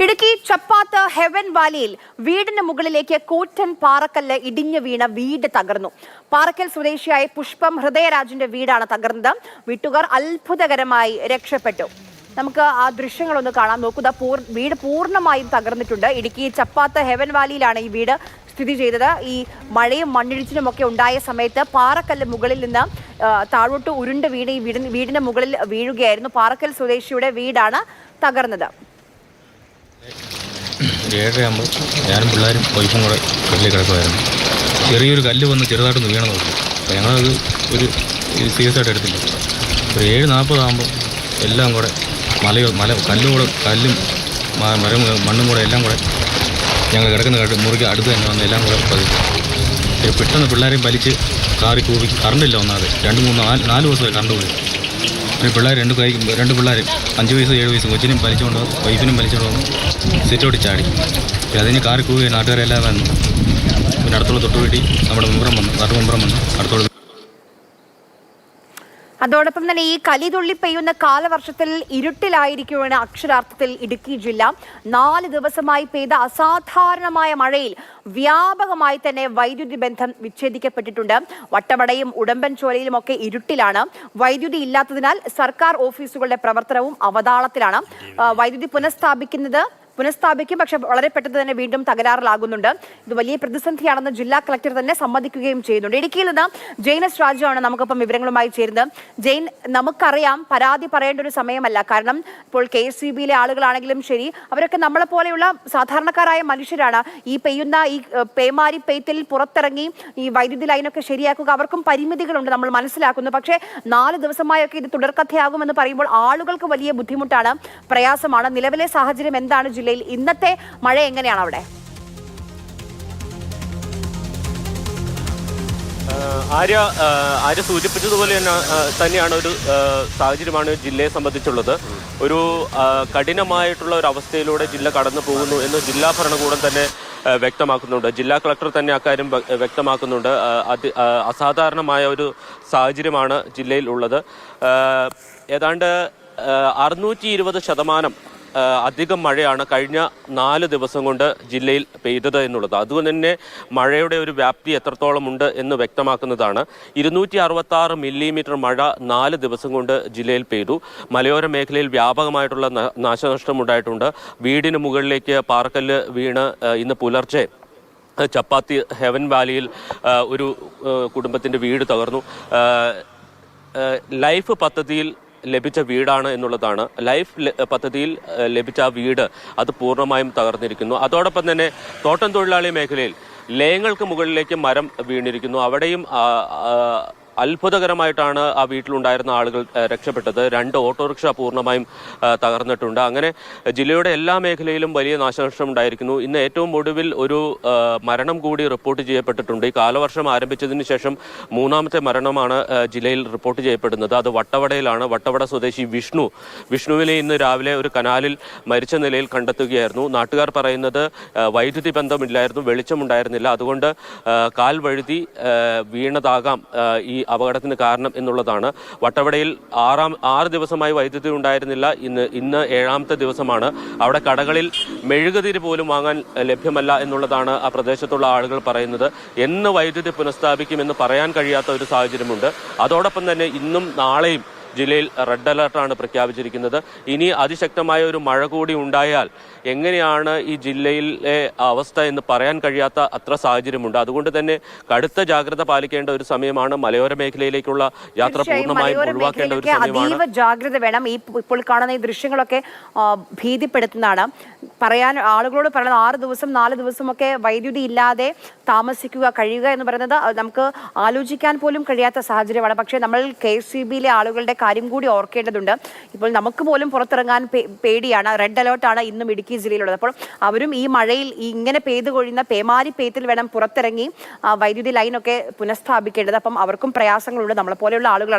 ഇടുക്കി ചപ്പാത്ത് heaven വാലിയിൽ വീടിന് മുകളിലേക്ക് കൂറ്റൻ പാറക്കല്ല് ഇടിഞ്ഞു വീണ വീട് തകർന്നു. പാറക്കൽ സ്വദേശിയായ പുഷ്പം ഹൃദയരാജിന്റെ വീടാണ് തകർന്നത്. വീട്ടുകാർ അത്ഭുതകരമായി രക്ഷപ്പെട്ടു. നമുക്ക് ആ ദൃശ്യങ്ങളൊന്ന് കാണാം. നോക്കുക, വീട് പൂർണ്ണമായും തകർന്നിട്ടുണ്ട്. ഇടുക്കി ചപ്പാത്ത് ഹെവൻ വാലിയിലാണ് ഈ വീട് സ്ഥിതി ചെയ്തത്. ഈ മഴയും മണ്ണിടിച്ചിലും ഒക്കെ ഉണ്ടായ സമയത്ത് പാറക്കല്ല് മുകളിൽ നിന്ന് താഴോട്ട് ഉരുണ്ട് വീണ് ഈ വീടിന് മുകളിൽ വീഴുകയായിരുന്നു. പാറക്കൽ സ്വദേശിയുടെ വീടാണ് തകർന്നത്. 7:30 ഞാനും പിള്ളേരും വൈഫും കൂടെ കല്ലിൽ കിടക്കുമായിരുന്നു. ചെറിയൊരു കല്ല് വന്ന് ചെറുതായിട്ടൊന്ന് വീണ നോക്കി. അപ്പോൾ ഞങ്ങളത് ഒരു സീരിയസ് ആയിട്ട് എടുത്തില്ല. ഒരു 7:40 ആകുമ്പോൾ എല്ലാം കൂടെ കല്ലും മണ്ണും കൂടെ എല്ലാം കൂടെ ഞങ്ങൾ കിടക്കുന്ന മുറിക്ക് അടുത്ത് തന്നെ വന്ന് എല്ലാം കൂടെ പതിച്ചു. പെട്ടെന്ന് പിള്ളേരെയും വലിച്ച് കാറി കൂവി. കറണ്ടില്ല ഒന്നാമത് 4 ദിവസമായി കറണ്ട് പോയി. പിന്നെ പിള്ളേർ രണ്ട് പിള്ളേരും 5 വയസ്സ് 7 വയസ്സ് കൊച്ചിനും വലിച്ചുകൊണ്ട് വൈഫിനും വലിച്ചുകൊണ്ട് വന്ന് സിറ്റോട്ട് ചാടി. അതിന് കാറി കൂവി നാട്ടുകാരെല്ലാം വന്നു. പിന്നെ അടുത്തുള്ള തൊട്ടുവീട്ടി നമ്മുടെ വാർഡ് മെമ്പറും വന്നു അടുത്തുള്ള. അതോടൊപ്പം തന്നെ ഈ കലിതുള്ളി പെയ്യുന്ന കാലവർഷത്തിൽ ഇരുട്ടിലായിരിക്കുകയാണ് അക്ഷരാർത്ഥത്തിൽ ഇടുക്കി ജില്ല. 4 ദിവസമായി പെയ്ത അസാധാരണമായ മഴയിൽ വ്യാപകമായി തന്നെ വൈദ്യുതി ബന്ധം വിച്ഛേദിക്കപ്പെട്ടിട്ടുണ്ട്. വട്ടവടയും ഉടമ്പൻചോലയിലും ഒക്കെ ഇരുട്ടിലാണ്. വൈദ്യുതി ഇല്ലാത്തതിനാൽ സർക്കാർ ഓഫീസുകളുടെ പ്രവർത്തനവും അവതാളത്തിലാണ്. വൈദ്യുതി പുനഃസ്ഥാപിക്കും, പക്ഷെ വളരെ പെട്ടെന്ന് തന്നെ വീണ്ടും തകരാറിലാകുന്നുണ്ട്. ഇത് വലിയ പ്രതിസന്ധിയാണെന്ന് ജില്ലാ കളക്ടർ തന്നെ സമ്മതിക്കുകയും ചെയ്യുന്നുണ്ട്. ഇടുക്കിയിൽ നിന്ന് ജെയിനസ് രാജുവാണ് നമുക്കൊപ്പം വിവരങ്ങളുമായി ചേരുന്നത്. ജെയിൻ, നമുക്കറിയാം പരാതി പറയേണ്ട ഒരു സമയമല്ല. കാരണം ഇപ്പോൾ KSEBയിലെ ആളുകളാണെങ്കിലും ശരി, അവരൊക്കെ നമ്മളെ പോലെയുള്ള സാധാരണക്കാരായ മനുഷ്യരാണ്. ഈ പേമാരി പെയ്ത്തിൽ പുറത്തിറങ്ങി ഈ വൈദ്യുതി ലൈനൊക്കെ ശരിയാക്കുക, അവർക്കും പരിമിതികളുണ്ട്, നമ്മൾ മനസ്സിലാക്കുന്നു. പക്ഷേ 4 ദിവസമായൊക്കെ ഇത് തുടർക്കഥയാകുമെന്ന് പറയുമ്പോൾ ആളുകൾക്ക് വലിയ ബുദ്ധിമുട്ടാണ്, പ്രയാസമാണ്. നിലവിലെ സാഹചര്യം എന്താണ്? ജില്ലയിൽ ഇന്നത്തെ മഴ എങ്ങനെയാണ് അവിടെ? ആര്യ സൂചിപ്പിച്ചതുപോലെ തന്നെയാണ് ഒരു സാഹചര്യമാണ് ജില്ലയെ സംബന്ധിച്ചുള്ളത്. ഒരു കഠിനമായിട്ടുള്ള ഒരു അവസ്ഥയിലൂടെ ജില്ല കടന്നു പോകുന്നു എന്ന് ജില്ലാ ഭരണകൂടം തന്നെ വ്യക്തമാക്കുന്നുണ്ട്. ജില്ലാ കളക്ടർ തന്നെ അക്കാര്യം വ്യക്തമാക്കുന്നുണ്ട്. അസാധാരണമായ ഒരു സാഹചര്യമാണ് ജില്ലയിൽ ഉള്ളത്. ഏതാണ്ട് 620% അധികം മഴയാണ് കഴിഞ്ഞ 4 ദിവസം കൊണ്ട് ജില്ലയിൽ പെയ്തത് എന്നുള്ളത്. അതുകൊണ്ട് തന്നെ മഴയുടെ ഒരു വ്യാപ്തി എത്രത്തോളം ഉണ്ട് എന്ന് വ്യക്തമാക്കുന്നതാണ്. 266 മില്ലിമീറ്റർ മഴ 4 ദിവസം കൊണ്ട് ജില്ലയിൽ പെയ്തു. മലയോര മേഖലയിൽ വ്യാപകമായിട്ടുള്ള നാശനഷ്ടം ഉണ്ടായിട്ടുണ്ട്. വീടിന് മുകളിലേക്ക് പാറക്കല്ല് വീണ് ഇന്ന് പുലർച്ചെ ചപ്പാത്തി ഹെവൻ വാലിയിൽ ഒരു കുടുംബത്തിൻ്റെ വീട് തകർന്നു. ലൈഫ് പദ്ധതിയിൽ ലഭിച്ച വീടാണ് എന്നുള്ളതാണ്. ലൈഫ് പദ്ധതിയിൽ ലഭിച്ച ആ വീട് അത് പൂർണ്ണമായും തകർന്നിരിക്കുന്നു. അതോടൊപ്പം തന്നെ തോട്ടം തൊഴിലാളി മേഖലയിൽ ലയങ്ങൾക്ക് മുകളിലേക്ക് മരം വീണിരിക്കുന്നു. അവിടെയും അത്ഭുതകരമായിട്ടാണ് ആ വീട്ടിലുണ്ടായിരുന്ന ആളുകൾ രക്ഷപ്പെട്ടത്. 2 ഓട്ടോറിക്ഷ പൂർണ്ണമായും തകർന്നിട്ടുണ്ട്. അങ്ങനെ ജില്ലയുടെ എല്ലാ മേഖലയിലും വലിയ നാശനഷ്ടം ഉണ്ടായിരിക്കുന്നു. ഇന്ന് ഏറ്റവും ഒടുവിൽ ഒരു മരണം കൂടി റിപ്പോർട്ട് ചെയ്യപ്പെട്ടിട്ടുണ്ട്. ഈ കാലവർഷം ആരംഭിച്ചതിന് ശേഷം 3ാമത്തെ മരണമാണ് ജില്ലയിൽ റിപ്പോർട്ട് ചെയ്യപ്പെടുന്നത്. അത് വട്ടവടയിലാണ്. വട്ടവട സ്വദേശി വിഷ്ണുവിനെ ഇന്ന് രാവിലെ ഒരു കനാലിൽ മരിച്ച നിലയിൽ കണ്ടെത്തുകയായിരുന്നു. നാട്ടുകാർ പറയുന്നത് വൈദ്യുതി ബന്ധമില്ലായിരുന്നു, വെളിച്ചമുണ്ടായിരുന്നില്ല, അതുകൊണ്ട് കാൽ വഴുതി വീണതാകാം ഈ അപകടത്തിന് കാരണം എന്നുള്ളതാണ്. വട്ടവടയിൽ 6 ദിവസമായി വൈദ്യുതി ഉണ്ടായിരുന്നില്ല. ഇന്ന് 7ാമത്തെ ദിവസമാണ്. അവിടെ കടകളിൽ മെഴുകുതിരി പോലും വാങ്ങാൻ ലഭ്യമല്ല എന്നുള്ളതാണ് ആ പ്രദേശത്തുള്ള ആളുകൾ പറയുന്നത്. എന്ന് വൈദ്യുതി പുനഃസ്ഥാപിക്കുമെന്ന് പറയാൻ കഴിയാത്ത ഒരു സാഹചര്യമുണ്ട്. അതോടൊപ്പം തന്നെ ഇന്നും നാളെയും ജില്ലയിൽ റെഡ് അലർട്ടാണ് പ്രഖ്യാപിച്ചിരിക്കുന്നത്. ഇനി അതിശക്തമായ ഒരു മഴ കൂടി ഉണ്ടായാൽ എങ്ങനെയാണ് ഈ ജില്ലയിലെ അവസ്ഥ എന്ന് പറയാൻ കഴിയാത്ത അത്ര സാഹചര്യമുണ്ട്. അതുകൊണ്ട് തന്നെ കടുത്ത ജാഗ്രത പാലിക്കേണ്ട ഒരു സമയമാണ്. മലയോര മേഖലയിലേക്കുള്ള യാത്ര പൂർണ്ണമായും ഒഴിവാക്കേണ്ട ഒരു സമയമാണ്. അതീവ ജാഗ്രത വേണം. ഇപ്പോൾ കാണുന്ന ഈ ദൃശ്യങ്ങളൊക്കെ ഭീതിപ്പെടുത്തുന്നതാണ്. ആളുകളോട് പറയുന്നത് 6 ദിവസം 4 ദിവസമൊക്കെ വൈദ്യുതി ഇല്ലാതെ കഴിയുക എന്ന് പറയുന്നത് നമുക്ക് ആലോചിക്കാൻ പോലും കഴിയാത്ത സാഹചര്യമാണ്. പക്ഷേ നമ്മൾ KSEBയിലെ ആളുകളുടെ കാര്യം കൂടി ഓർക്കേണ്ടതുണ്ട്. ഇപ്പോൾ നമുക്ക് പോലും പുറത്തിറങ്ങാൻ പേടിയാണ്. റെഡ് അലേർട്ടാണ് ഇന്നും ഇടുക്കി ജില്ലയിലുള്ളത്. അപ്പോൾ അവരും ഈ മഴയിൽ ഇങ്ങനെ പെയ്തു കൊഴിയുന്ന പേമാരി പെയ്ത്തിൽ വേണം പുറത്തിറങ്ങി വൈദ്യുതി ലൈനൊക്കെ പുനഃസ്ഥാപിക്കേണ്ടത്. അപ്പം അവർക്കും പ്രയാസങ്ങളുണ്ട്. നമ്മളെപ്പോലെയുള്ള ആളുകൾ